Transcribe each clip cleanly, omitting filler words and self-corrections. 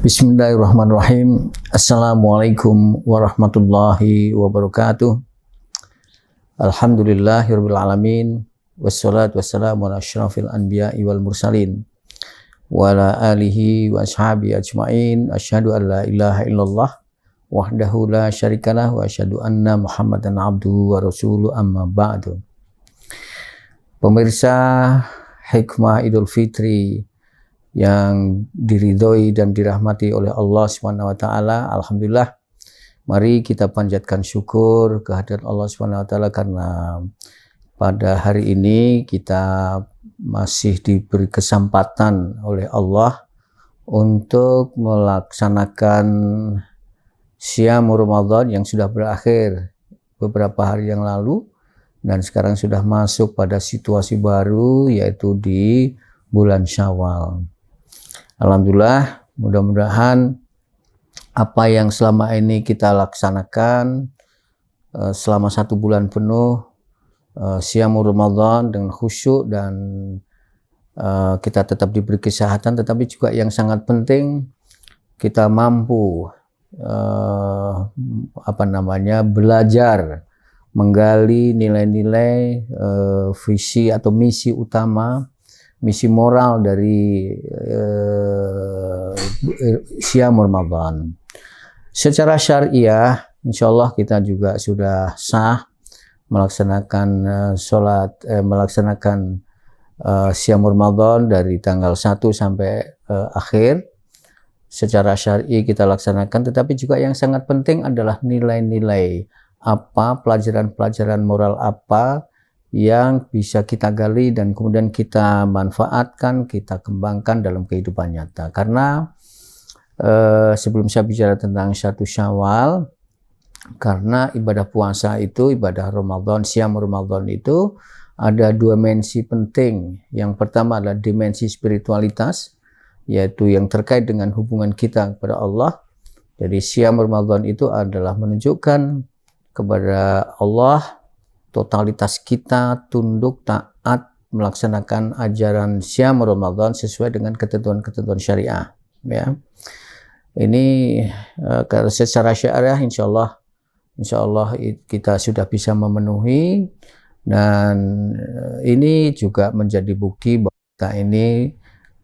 Bismillahirrahmanirrahim. Assalamualaikum warahmatullahi wabarakatuh. Alhamdulillahirabbil alamin. Wassalatu wassalamu ala asyrafil anbiya'i wal mursalin wa ala alihi wa ashabihi ajmain. Asyhadu an la ilaha illallah wahdahu la syarikalah wa asyhadu anna Muhammadan abduhu wa rasuluhu, amma ba'du. Pemirsa Hikmah Idul Fitri yang diridhoi dan dirahmati oleh Allah SWT, alhamdulillah, mari kita panjatkan syukur kehadirat Allah SWT karena pada hari ini kita masih diberi kesempatan oleh Allah untuk melaksanakan Siyam Ramadan yang sudah berakhir beberapa hari yang lalu dan sekarang sudah masuk pada situasi baru, yaitu di bulan Syawal. Alhamdulillah, mudah-mudahan apa yang selama ini kita laksanakan selama 1 bulan penuh Siyam Ramadan dengan khusyuk dan kita tetap diberi kesehatan, tetapi juga yang sangat penting kita mampu belajar menggali nilai-nilai visi atau misi utama, misi moral dari Siyam Ramadan. Secara syariah, insya Allah kita juga sudah sah melaksanakan Siyam Ramadan dari tanggal 1 sampai akhir. Secara syar'i kita laksanakan, tetapi juga yang sangat penting adalah nilai-nilai apa, pelajaran-pelajaran moral apa yang bisa kita gali dan kemudian kita manfaatkan, kita kembangkan dalam kehidupan nyata. Karena sebelum saya bicara tentang 1 Syawal, karena ibadah puasa itu, ibadah Ramadan, Siyam Ramadan itu ada 2 dimensi penting. Yang pertama adalah dimensi spiritualitas, yaitu yang terkait dengan hubungan kita kepada Allah. Jadi Siyam Ramadan itu adalah menunjukkan kepada Allah totalitas kita tunduk taat melaksanakan ajaran Siyam Ramadan sesuai dengan ketentuan-ketentuan syariah, ya. Ini secara syariah insya Allah kita sudah bisa memenuhi, dan ini juga menjadi bukti bahwa kita ini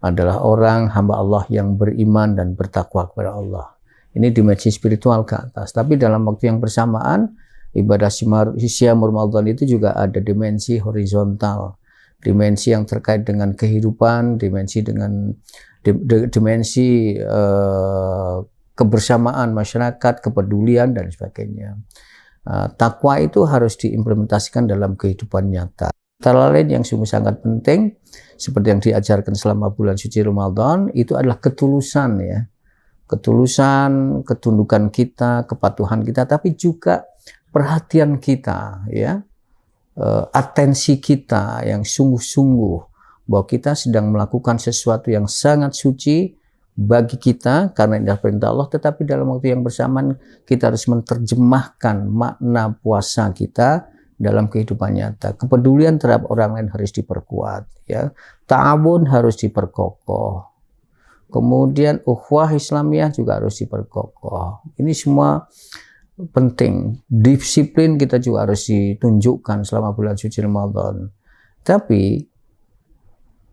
adalah orang hamba Allah yang beriman dan bertakwa kepada Allah. Ini dimensi spiritual ke atas. Tapi dalam waktu yang bersamaan, ibadah Siyam Ramadan itu juga ada dimensi horizontal, dimensi yang terkait dengan kehidupan, dimensi kebersamaan masyarakat, kepedulian dan sebagainya. Takwa itu harus diimplementasikan dalam kehidupan nyata. Antara lain yang sungguh sangat penting, seperti yang diajarkan selama bulan suci Ramadan, itu adalah ketulusan, ya. Ketulusan, ketundukan kita, kepatuhan kita, tapi juga perhatian kita, ya, atensi kita yang sungguh-sungguh bahwa kita sedang melakukan sesuatu yang sangat suci bagi kita karena ini adalah perintah Allah, tetapi dalam waktu yang bersamaan kita harus menerjemahkan makna puasa kita dalam kehidupan nyata. Kepedulian terhadap orang lain harus diperkuat, ya. Ta'awun harus diperkokoh. Kemudian ukhuwah Islamiyah juga harus diperkokoh. Ini semua penting. Disiplin kita juga harus ditunjukkan selama bulan suci Ramadan. Tapi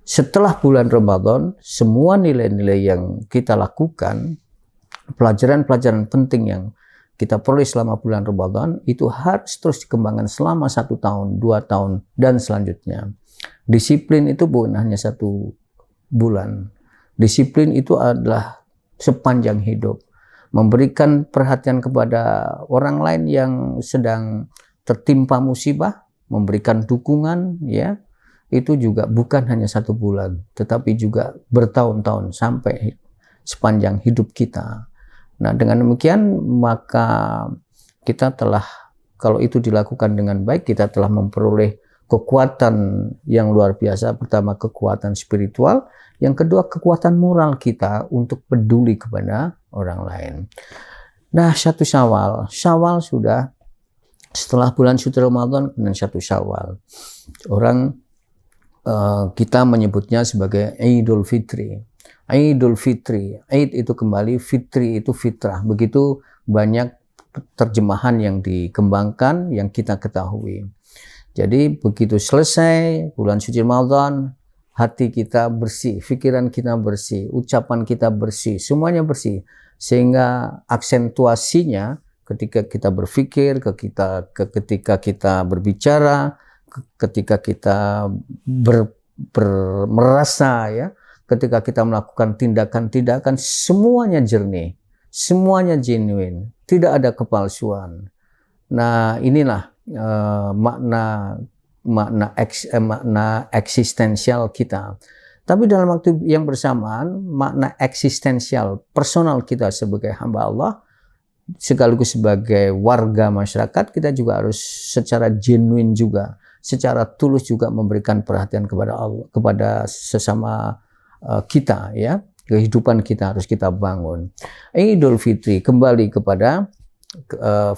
setelah bulan Ramadan, semua nilai-nilai yang kita lakukan, pelajaran-pelajaran penting yang kita peroleh selama bulan Ramadan, itu harus terus dikembangkan selama 1 tahun, 2 tahun, dan selanjutnya. Disiplin itu bukan hanya 1 bulan. Disiplin itu adalah sepanjang hidup. Memberikan perhatian kepada orang lain yang sedang tertimpa musibah, memberikan dukungan, ya, itu juga bukan hanya 1 bulan, tetapi juga bertahun-tahun sampai sepanjang hidup kita. Nah, dengan demikian maka kita telah, kalau itu dilakukan dengan baik, kita telah memperoleh kekuatan yang luar biasa. Pertama, kekuatan spiritual, yang kedua, kekuatan moral kita untuk peduli kepada orang lain. Nah, 1 Syawal. Syawal sudah setelah bulan suci Ramadan dan 1 Syawal. Kita menyebutnya sebagai Idul Fitri. Idul Fitri, Id itu kembali, Fitri itu fitrah. Begitu banyak terjemahan yang dikembangkan yang kita ketahui. Jadi begitu selesai bulan suci Ramadan, hati kita bersih, pikiran kita bersih, ucapan kita bersih, semuanya bersih. Sehingga aksentuasinya ketika kita berpikir, ketika kita berbicara, ketika kita merasa, ya, ketika kita melakukan tindakan-tindakan, semuanya jernih, semuanya genuine, tidak ada kepalsuan. Nah, inilah makna eksistensial kita. Tapi dalam waktu yang bersamaan, makna eksistensial personal kita sebagai hamba Allah, sekaligus sebagai warga masyarakat, kita juga harus secara genuine juga, secara tulus juga memberikan perhatian kepada Allah, kepada sesama kita, ya. Kehidupan kita harus kita bangun. Idul Fitri kembali kepada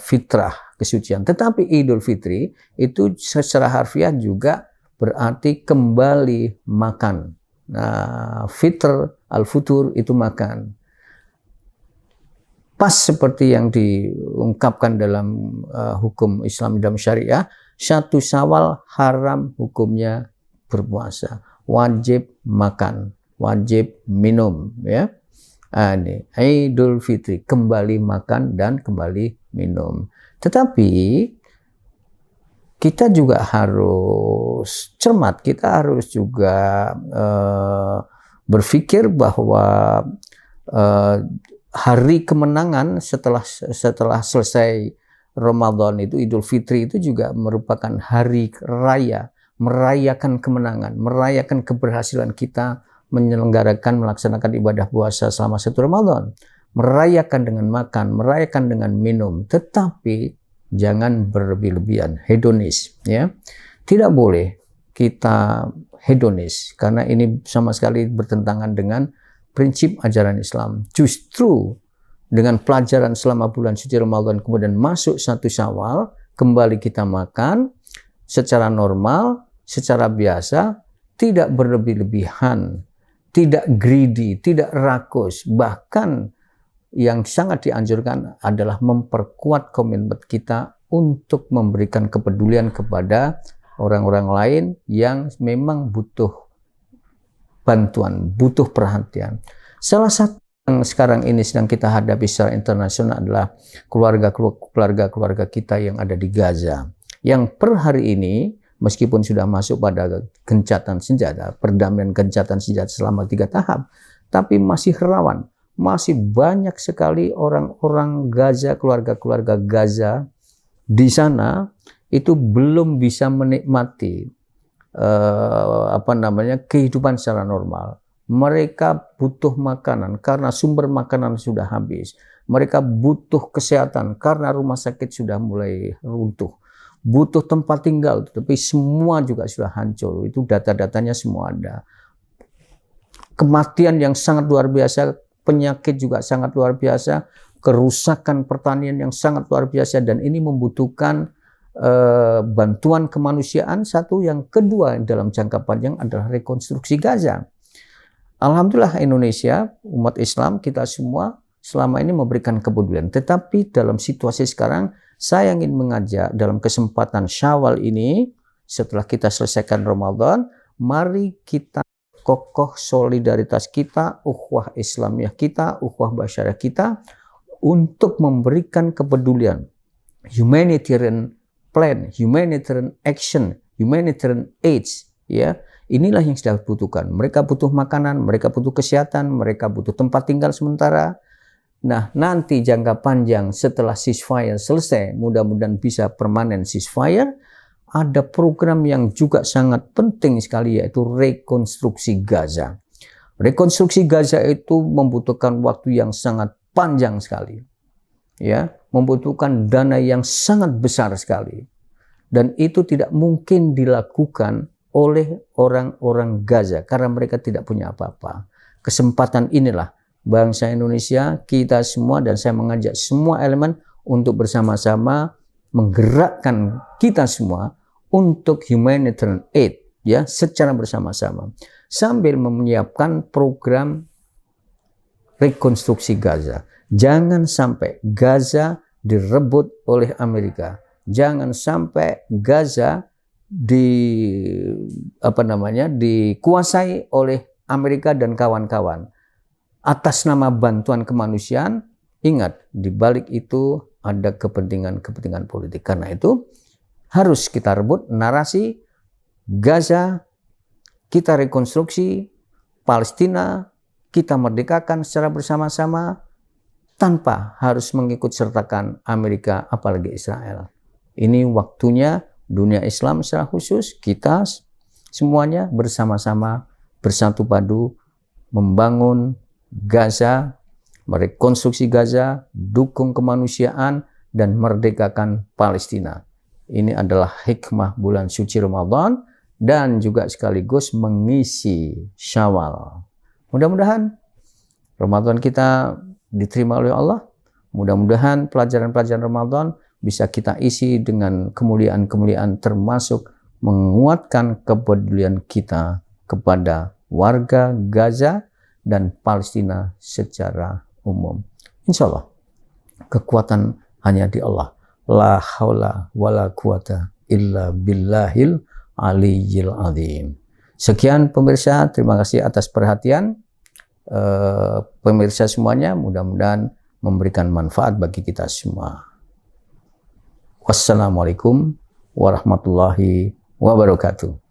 fitrah, kesucian. Tetapi Idul Fitri itu secara harfiah juga berarti kembali makan. Nah, fitr, al-futur itu makan. Pas seperti yang diungkapkan dalam hukum Islam dalam syariah, 1 Syawal haram hukumnya berpuasa, wajib makan, wajib minum, ya. Ini Idul Fitri, kembali makan dan kembali minum. Tetapi kita juga harus cermat, kita harus juga berpikir bahwa hari kemenangan setelah selesai Ramadan itu, Idul Fitri itu juga merupakan hari raya, merayakan kemenangan, merayakan keberhasilan kita menyelenggarakan, melaksanakan ibadah puasa selama 1 Ramadan, merayakan dengan makan, merayakan dengan minum, tetapi jangan berlebih-lebihan, hedonis, ya. Tidak boleh kita hedonis, karena ini sama sekali bertentangan dengan prinsip ajaran Islam. Justru dengan pelajaran selama bulan suci Ramadan, kemudian masuk 1 Syawal, kembali kita makan secara normal, secara biasa, tidak berlebih-lebihan, tidak greedy, tidak rakus. Bahkan yang sangat dianjurkan adalah memperkuat komitmen kita untuk memberikan kepedulian kepada orang-orang lain yang memang butuh bantuan, butuh perhatian. Salah satu yang sekarang ini sedang kita hadapi secara internasional adalah keluarga kita yang ada di Gaza, yang per hari ini meskipun sudah masuk pada gencatan senjata, perdamaian gencatan senjata selama 3 tahap, tapi masih rawan. Masih banyak sekali orang-orang Gaza, keluarga-keluarga Gaza di sana itu belum bisa menikmati kehidupan secara normal. Mereka butuh makanan karena sumber makanan sudah habis. Mereka butuh kesehatan karena rumah sakit sudah mulai runtuh. Butuh tempat tinggal, tapi semua juga sudah hancur. Itu data-datanya semua ada. Kematian yang sangat luar biasa, penyakit juga sangat luar biasa, kerusakan pertanian yang sangat luar biasa, dan ini membutuhkan bantuan kemanusiaan. Satu, yang kedua dalam jangka panjang adalah rekonstruksi Gaza. Alhamdulillah Indonesia, umat Islam, kita semua selama ini memberikan kepedulian. Tetapi dalam situasi sekarang, saya ingin mengajak dalam kesempatan Syawal ini, setelah kita selesaikan Ramadan, mari kita kokoh solidaritas kita, ukhuwah Islamiyah kita, ukhuwah basyariah kita, untuk memberikan kepedulian, humanitarian plan, humanitarian action, humanitarian aids, ya. Inilah yang sedang dibutuhkan. Mereka butuh makanan, mereka butuh kesehatan, mereka butuh tempat tinggal sementara. Nah, nanti jangka panjang setelah ceasefire selesai, mudah-mudahan bisa permanen ceasefire, ada program yang juga sangat penting sekali, yaitu rekonstruksi Gaza. Rekonstruksi Gaza itu membutuhkan waktu yang sangat panjang sekali, ya, membutuhkan dana yang sangat besar sekali, dan itu tidak mungkin dilakukan oleh orang-orang Gaza karena mereka tidak punya apa-apa. Kesempatan inilah bangsa Indonesia, kita semua, dan saya mengajak semua elemen untuk bersama-sama menggerakkan kita semua untuk humanitarian aid, ya, secara bersama-sama, sambil menyiapkan program rekonstruksi Gaza. Jangan sampai Gaza direbut oleh Amerika. Jangan sampai Gaza dikuasai oleh Amerika dan kawan-kawan. Atas nama bantuan kemanusiaan, ingat, di balik itu ada kepentingan-kepentingan politik. Karena itu harus kita rebut narasi Gaza, kita rekonstruksi, Palestina kita merdekakan secara bersama-sama tanpa harus mengikut sertakan Amerika apalagi Israel. Ini waktunya dunia Islam secara khusus, kita semuanya bersama-sama bersatu padu membangun Gaza, merekonstruksi Gaza, dukung kemanusiaan, dan merdekakan Palestina. Ini adalah hikmah bulan suci Ramadan dan juga sekaligus mengisi Syawal. Mudah-mudahan Ramadan kita diterima oleh Allah. Mudah-mudahan pelajaran-pelajaran Ramadan bisa kita isi dengan kemuliaan-kemuliaan, termasuk menguatkan kepedulian kita kepada warga Gaza dan Palestina secara umum. Insya Allah, kekuatan hanya di Allah. La haula wa la quwata illa billahil aliyyil azim. Sekian pemirsa, terima kasih atas perhatian. Pemirsa semuanya, mudah-mudahan memberikan manfaat bagi kita semua. Wassalamualaikum warahmatullahi wabarakatuh.